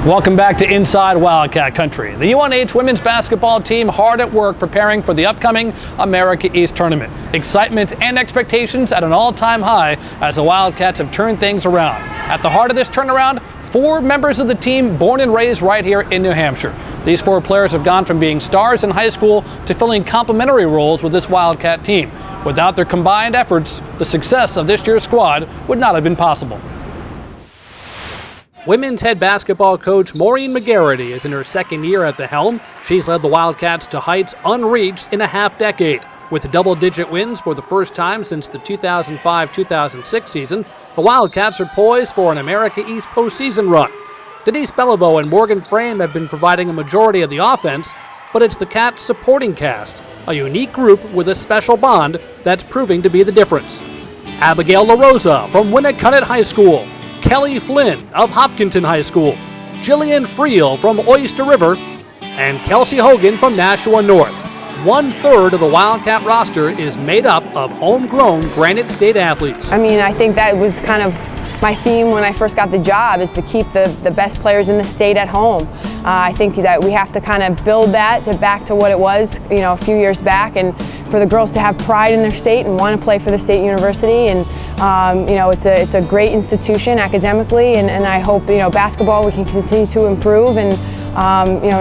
Welcome back to Inside Wildcat Country. The UNH women's basketball team hard at work preparing for the upcoming America East tournament. Excitement and expectations at an all-time high as the Wildcats have turned things around. At the heart of this turnaround, 4 members of the team born and raised right here in New Hampshire. These 4 players have gone from being stars in high school to filling complementary roles with this Wildcat team. Without their combined efforts, the success of this year's squad would not have been possible. Women's head basketball coach Maureen McGarity is in her 2nd year at the helm. She's led the Wildcats to heights unreached in a half-decade. With double-digit wins for the first time since the 2005-2006 season, the Wildcats are poised for an America East postseason run. Denise Beliveau and Morgan Frame have been providing a majority of the offense, but it's the Cats' supporting cast, a unique group with a special bond that's proving to be the difference. Abigail LaRosa from Winnacunnet High School, Kelly Flynn of Hopkinton High School, Jillian Friel from Oyster River, and Kelsey Hogan from Nashua North. 1/3 of the Wildcat roster is made up of homegrown Granite State athletes. I think that was kind of my theme when I first got the job, is to keep the best players in the state at home. I think that we have to kind of build that back to what it was, a few years back, and for the girls to have pride in their state and want to play for the state university. And it's a great institution academically, and I hope basketball we can continue to improve and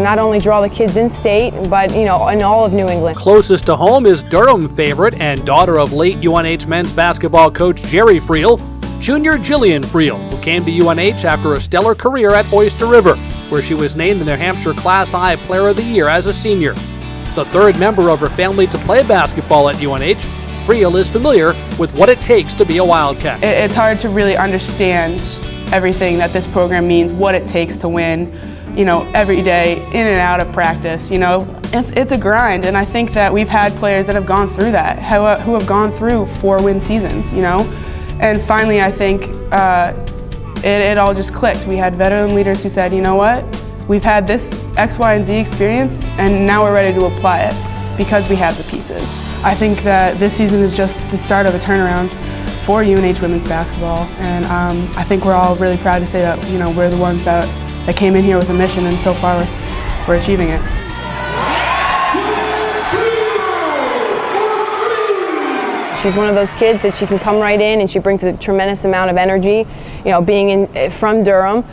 not only draw the kids in state, but in all of New England. Closest to home is Durham favorite and daughter of late UNH men's basketball coach Jerry Friel, junior Jillian Friel, who came to UNH after a stellar career at Oyster River, where she was named the New Hampshire Class I Player of the Year as a senior. The 3rd member of her family to play basketball at UNH, Friel is familiar with what it takes to be a Wildcat. It's hard to really understand everything that this program means, what it takes to win, every day, in and out of practice. It's a grind, and I think that we've had players that have gone through that, who have gone through 4-win seasons, And finally, I think it all just clicked. We had veteran leaders who said, you know what, we've had this X, Y, and Z experience, and now we're ready to apply it because we have the pieces. I think that this season is just the start of a turnaround for UNH women's basketball, and I think we're all really proud to say that we're the ones that came in here with a mission, and so far we're achieving it. She's one of those kids that she can come right in, and she brings a tremendous amount of energy. Being from Durham,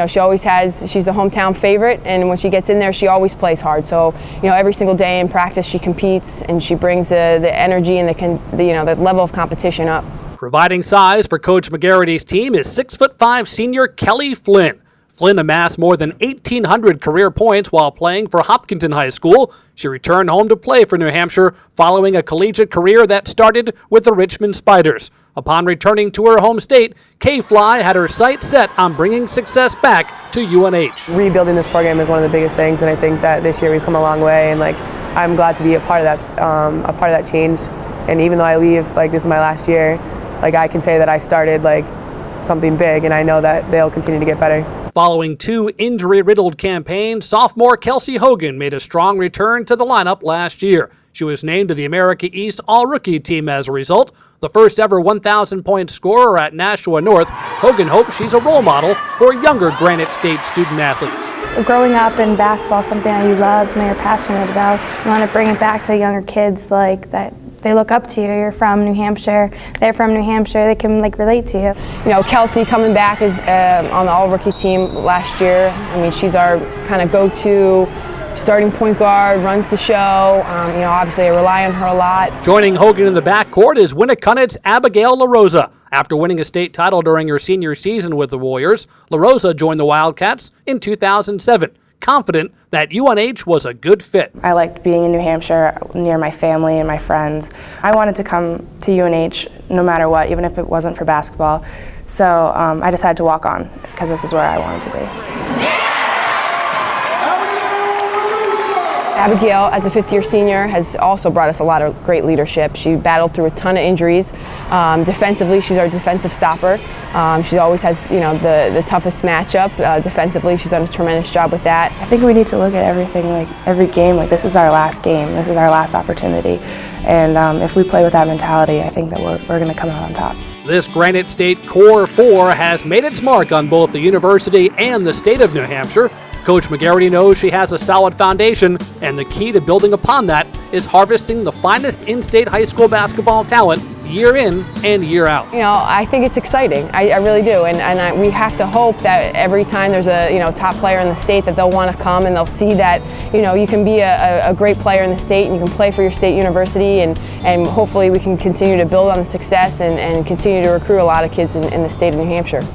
she always she's a hometown favorite, and when she gets in there, she always plays hard. So, every single day in practice, she competes, and she brings the energy and the level of competition up. Providing size for Coach McGarity's team is 6'5" senior Kelly Flynn. Flynn amassed more than 1,800 career points while playing for Hopkinton High School. She returned home to play for New Hampshire following a collegiate career that started with the Richmond Spiders. Upon returning to her home state, K-Fly had her sights set on bringing success back to UNH. Rebuilding this program is one of the biggest things, and I think that this year we've come a long way, and I'm glad to be a part of that change. And even though I leave, this is my last year, I can say that I started something big, and I know that they'll continue to get better. Following 2 injury-riddled campaigns, sophomore Kelsey Hogan made a strong return to the lineup last year. She was named to the America East All-Rookie team as a result. The first ever 1,000-point scorer at Nashua North, Hogan hopes she's a role model for younger Granite State student-athletes. Growing up in basketball is something that you love, something you're passionate about. You want to bring it back to younger kids that they look up to you. You're from New Hampshire, they're from New Hampshire, they can relate to you. Kelsey coming back is on the all-rookie team last year. She's our kind of go-to starting point guard, runs the show. Obviously I rely on her a lot. Joining Hogan in the backcourt is Winnacunnet's Abigail LaRosa. After winning a state title during her senior season with the Warriors, LaRosa joined the Wildcats in 2007. Confident that UNH was a good fit. I liked being in New Hampshire near my family and my friends. I wanted to come to UNH no matter what, even if it wasn't for basketball. So I decided to walk on because this is where I wanted to be. Abigail, as a fifth-year senior, has also brought us a lot of great leadership. She battled through a ton of injuries. Defensively, she's our defensive stopper. She always has, the toughest matchup. Defensively, she's done a tremendous job with that. I think we need to look at everything, like every game, like this is our last game, this is our last opportunity. And if we play with that mentality, I think that we're going to come out on top. This Granite State Core 4 has made its mark on both the university and the state of New Hampshire. Coach McGarity knows she has a solid foundation, and the key to building upon that is harvesting the finest in-state high school basketball talent year in and year out. I think it's exciting. I really do, and we have to hope that every time there's a top player in the state that they'll want to come and they'll see that you can be a great player in the state and you can play for your state university, and hopefully we can continue to build on the success and continue to recruit a lot of kids in the state of New Hampshire.